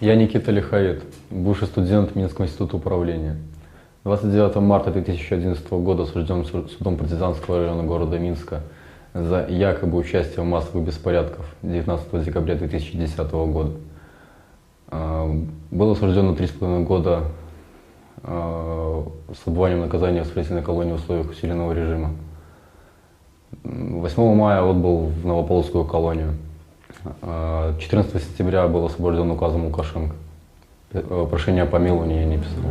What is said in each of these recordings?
Я Никита Лиховед, бывший студент Минского института управления. 29 марта 2011 года осужден судом партизанского района города Минска за якобы участие в массовых беспорядках 19 декабря 2010 года. Был осужден на 3,5 года с отбыванием наказания в исправительной колонии в условиях усиленного режима. 8 мая отбыл в Новополоцкую колонию. 14 сентября был освобожден указом Лукашенко. Прошение о помиловании я не писал.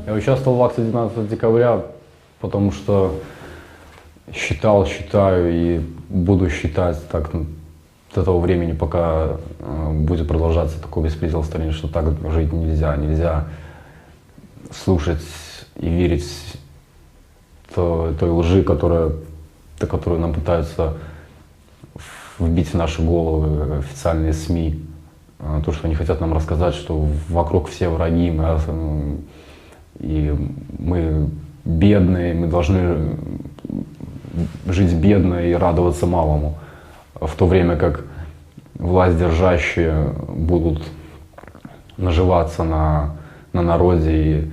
Я участвовал в акции 12 декабря, потому что считаю и буду считать так до того времени, пока будет продолжаться такой беспредел в стране, что так жить нельзя. Нельзя слушать и верить той лжи, которую нам пытаются вбить в наши головы официальные СМИ. То, что они хотят нам рассказать, что вокруг все враги, и мы бедные, мы должны жить бедно и радоваться малому. В то время как власть держащие будут наживаться на народе и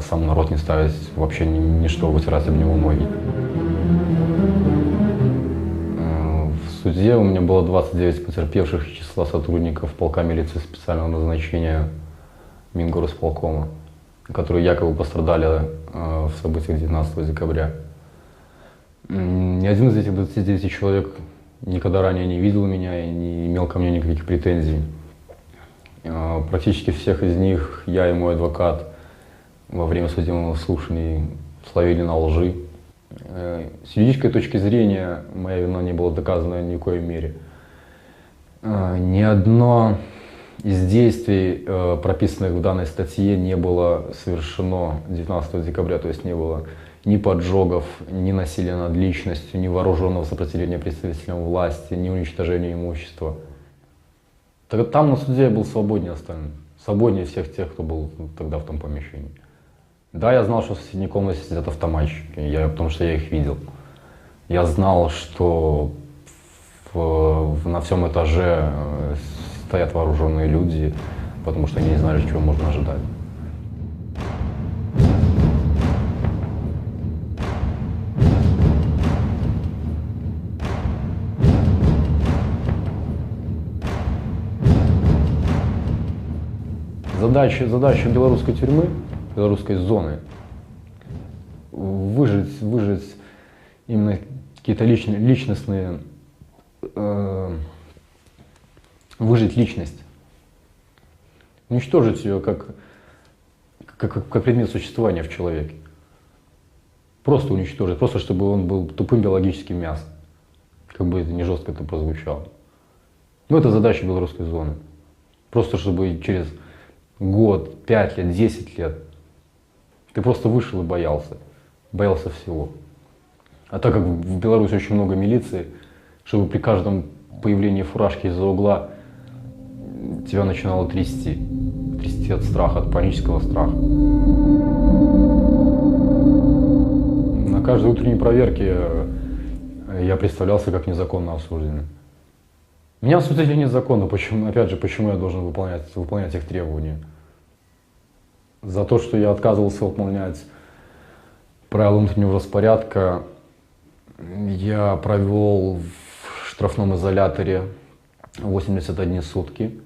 сам народ не ставить вообще ничто, вытирать об него ноги. В суде у меня было 29 потерпевших из числа сотрудников полка милиции специального назначения Мингорисполкома, которые якобы пострадали в событиях 19 декабря. Ни один из этих 29 человек никогда ранее не видел меня и не имел ко мне никаких претензий. Практически всех из них я и мой адвокат во время судебного слушания словили на лжи. С юридической точки зрения моя вина не была доказана ни в коей мере. Ни одно из действий, прописанных в данной статье, не было совершено 19 декабря, то есть не было ни поджогов, ни насилия над личностью, ни вооруженного сопротивления представителям власти, ни уничтожения имущества. Там на суде я был свободнее остальных, свободнее всех тех, кто был тогда в том помещении. Да, я знал, что в соседней комнате сидят автоматчики, потому что я их видел. Я знал, что на всем этаже стоят вооруженные люди, потому что они не знали, чего можно ожидать. Задача белорусской тюрьмы, белорусской зоны выжить именно какие-то личностные, выжить личность, уничтожить ее как предмет существования в человеке. Просто уничтожить, просто чтобы он был тупым биологическим мясом, как бы это не жестко это прозвучало. Но это задача белорусской зоны. Просто чтобы через год, 5 лет, 10 лет ты просто вышел и боялся всего. А так как в Беларуси очень много милиции, чтобы при каждом появлении фуражки из-за угла тебя начинало трясти от страха, от панического страха. На каждой утренней проверке я представлялся как незаконно осужденный. Меня осудили незаконно, почему я должен выполнять их требования? За то, что я отказывался выполнять правила внутреннего распорядка, я провел в штрафном изоляторе 81 сутки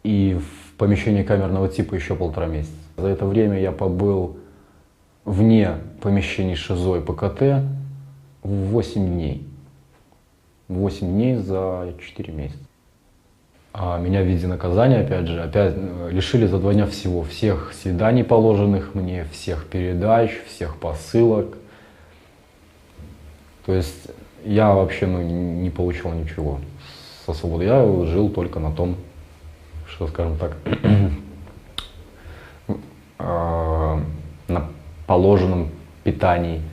и в помещении камерного типа еще 1,5 месяца. За это время я побыл вне помещений ШИЗО и ПКТ 8 дней. 8 дней за 4 месяца. А меня в виде наказания, опять лишили за 2 дня всех свиданий, положенных мне, всех передач, всех посылок. То есть я вообще не получил ничего со свободы. Я жил только на том, что, скажем так, на положенном питании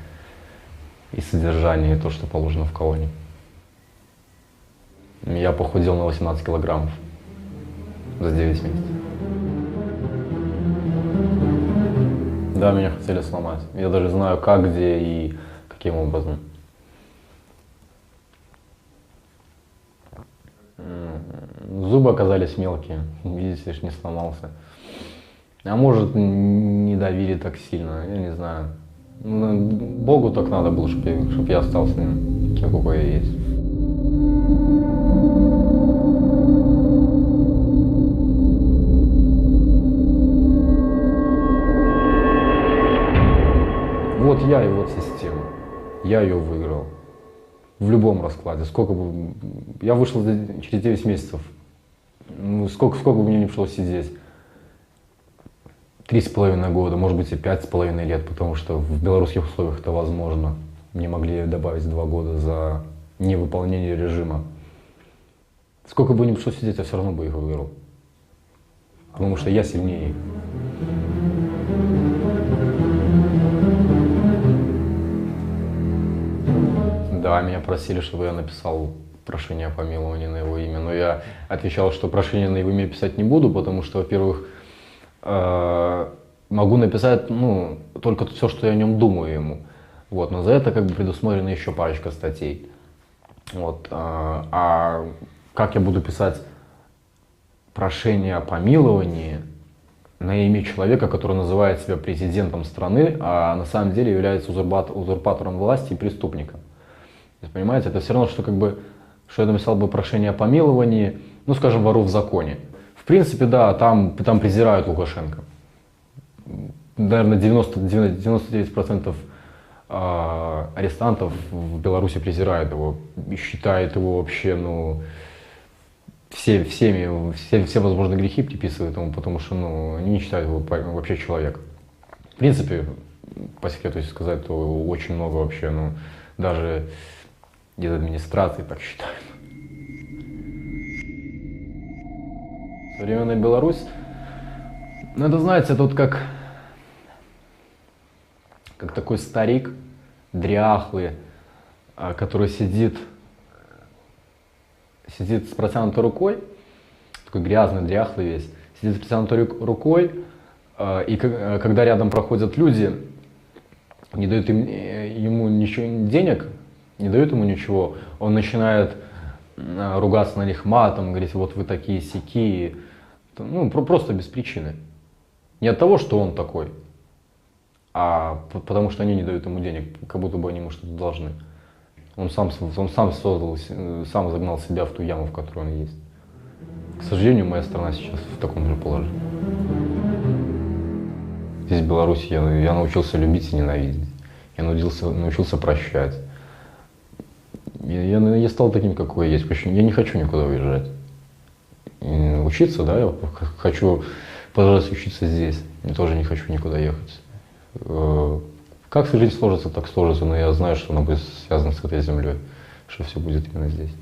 и содержании, то, что положено в колонии. Я похудел на 18 килограммов за 9 месяцев. Да, меня хотели сломать. Я даже знаю, как, где и каким образом. зубы оказались мелкие, видите, ж не сломался. А может, не давили так сильно, я не знаю. Ну, Богу так надо было, чтобы я остался таким, какой я есть. Вот я и вот система. Я ее выиграл. В любом раскладе. Сколько бы... Я вышел через 9 месяцев. Ну, сколько бы мне не пришлось сидеть. 3,5 года, может быть и 5,5 лет, потому что в белорусских условиях это возможно. Мне могли добавить 2 года за невыполнение режима. Сколько бы ни пришлось сидеть, я все равно бы их выиграл. Потому что я сильнее. Да, меня просили, чтобы я написал прошение о помиловании на его имя, но я отвечал, что прошение на его имя писать не буду, потому что, во-первых, могу написать, ну, только все, что я о нем думаю ему. Вот, но за это как бы предусмотрена еще парочка статей. Вот, а как я буду писать прошение о помиловании на имя человека, который называет себя президентом страны, а на самом деле является узурпатором власти и преступником? То есть, понимаете, это все равно, что как бы, что я написал бы прошение о помиловании, ну, скажем, вору в законе. В принципе, да, там презирают Лукашенко. Наверное, 99% арестантов в Беларуси презирают его и считают его вообще, ну, все возможные грехи приписывают ему, потому что, ну, они не считают его вообще человеком. В принципе, по секрету, если сказать, то очень много вообще, ну, даже из администрации так считают. Современная Беларусь, ну, это, знаете, это вот как такой старик, дряхлый, который сидит с протянутой рукой, такой грязный, дряхлый весь, сидит с протянутой рукой, и когда рядом проходят люди, не дают ему ничего, денег, не дают ему ничего, он начинает ругаться на них матом, говорить, вот вы такие сяки, ну, просто без причины. Не от того, что он такой, а потому что они не дают ему денег, как будто бы они ему что-то должны. Он сам загнал себя в ту яму, в которой он есть. К сожалению, моя страна сейчас в таком же положении. Здесь, в Беларуси, я научился любить и ненавидеть. Я научился прощать. Я стал таким, какой я есть. Я не хочу никуда уезжать. И учиться, да, я хочу продолжать учиться здесь. Я тоже не хочу никуда ехать. Как жизнь сложится, так сложится, но я знаю, что она будет связана с этой землей, что все будет именно здесь.